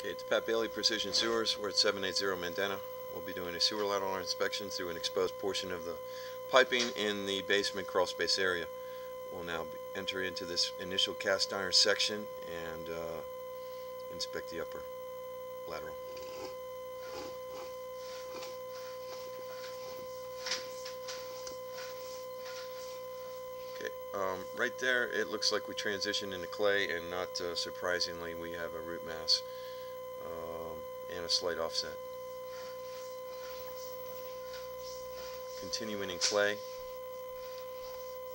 Okay, it's Pat Bailey, Precision Sewers. We're at 780 Mandena. We'll be doing a sewer lateral inspection through an exposed portion of the piping in the basement crawl space area. We'll now enter into this initial cast iron section and inspect the upper lateral. Okay, right there it looks like we transitioned into clay, and not surprisingly we have a root mass and a slight offset. Continuing in clay,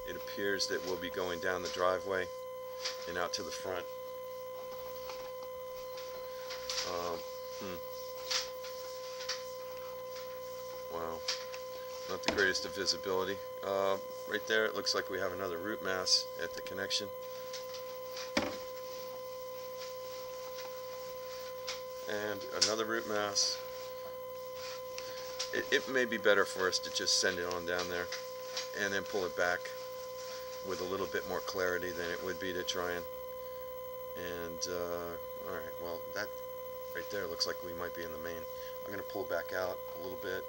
it appears that we'll be going down the driveway and out to the front. Wow, not the greatest of visibility. Right there it looks like we have another root mass at the connection. And another root mass. It may be better for us to just send it on down there and then pull it back with a little bit more clarity than it would be to try and alright, well, that right there looks like we might be in the main. I'm going to pull back out a little bit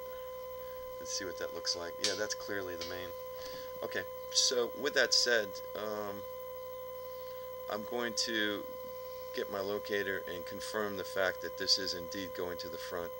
and see what that looks like. Yeah, that's clearly the main. Okay, so with that said, I'm going to get my locator and confirm the fact that this is indeed going to the front.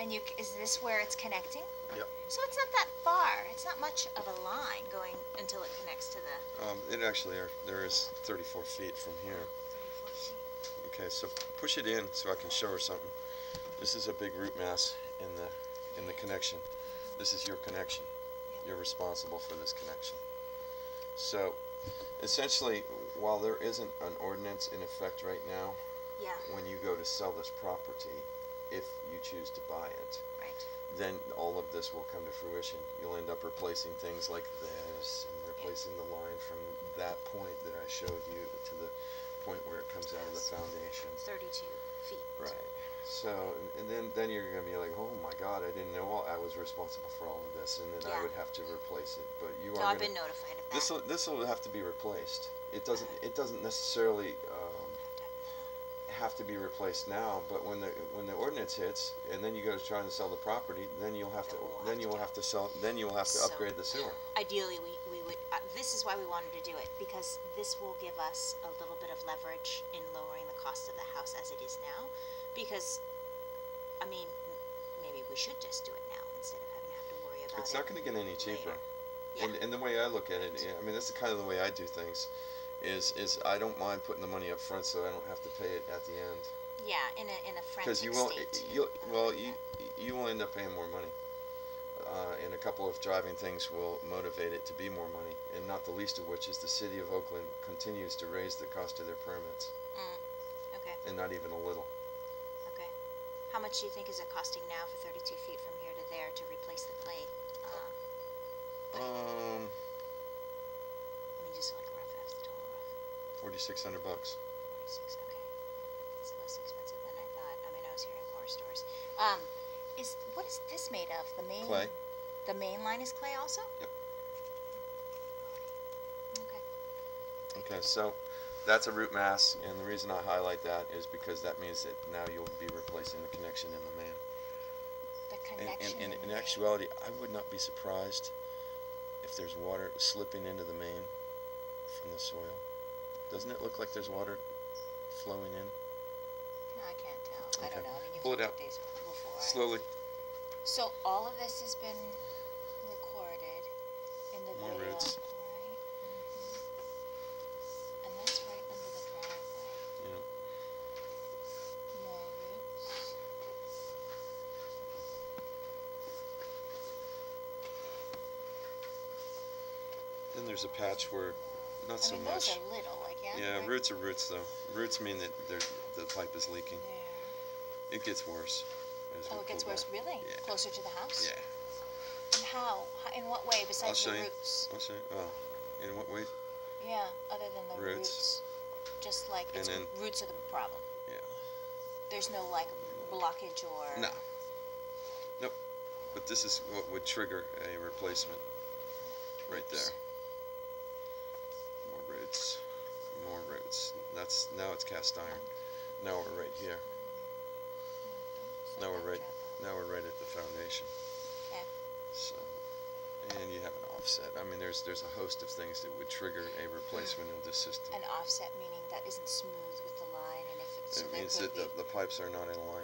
And is this where it's connecting? Yep. So it's not that far. It's not much of a line going until it connects to the It actually there is 34 feet from here. 34 feet. Okay, so push it in so I can show her something. This is a big root mass in the connection. This is your connection. Yep. You're responsible for this connection. So, essentially, while there isn't an ordinance in effect right now, Yeah. when you go to sell this property, if you choose to buy it, Right. then all of this will come to fruition. You'll end up replacing things like this and replacing the line from that point that I showed you to the point where it comes out of the foundation. 32 feet. Right. So, and then you're going to be like, oh my God, I didn't know I was responsible for all of this, and then I Yeah. would have to replace it. But you So are I've going been notified of that. this will have to be replaced. It doesn't necessarily have to be replaced now, but when the ordinance hits, and then you go to try to sell the property, then you'll have to Then we'll have to do it. then you'll have to So- upgrade the sewer. Ideally, we would, this is why we wanted to do it, because this will give us a little bit of leverage in lowering the cost of the house as it is now. Because, I mean, maybe we should just do it now instead of having to have to worry about it. It's not going to get any cheaper. later. Yeah. And the way I look at it, I mean, this is kind of the way I do things, is I don't mind putting the money up front so I don't have to pay it at the end. Yeah, in a frantic Because you will, state. you will end up paying more money. And a couple of driving things will motivate it to be more money, and not the least of which is the city of Oakland continues to raise the cost of their permits, Okay, and not even a little. okay. How much do you think is it costing now for 32 feet from here to there to replace the clay? I mean, just like a rough, that's the total rough. $4,600. 46, okay. It's less expensive than I thought. I mean, I was hearing horror stories. What is this made of? The main Clay. The main line is clay also? Yep. Okay. Okay, so that's a root mass, and the reason I highlight that is because that means that now you'll be replacing the connection in the main. The connection. In the main. actuality, I would not be surprised if there's water slipping into the main from the soil. Doesn't it look like there's water flowing in? No, I can't tell. I Okay. don't know. I mean, you've Pull it looked out. at these before. Slowly. So all of this has been recorded in the More video, roots. right? And that's right under the driveway. Yeah. More roots. Then there's a patch where not so I mean, much. those are little, like, yeah? Yeah, Right roots are roots though. Roots mean that the pipe is leaking. there. It gets worse. As we Oh, it gets pull worse, back. really? Yeah. Closer to the house? Yeah. And how? In what way, I'll besides show the you. roots? I'll show you. Oh, in what way? Yeah, other than the Roots. roots. Just like, And it's then- roots are the problem. Yeah. There's no, like, blockage or... No. Nope. But this is what would trigger a replacement. Right there. More roots. More roots. That's now it's cast iron. Now we're right here. Now we're right. Now we're right at the foundation. Okay. So, and you have an offset. I mean, there's a host of things that would trigger a replacement of this system. An offset meaning that isn't smooth with the line, and if it, so It there means could that be... the pipes are not in line.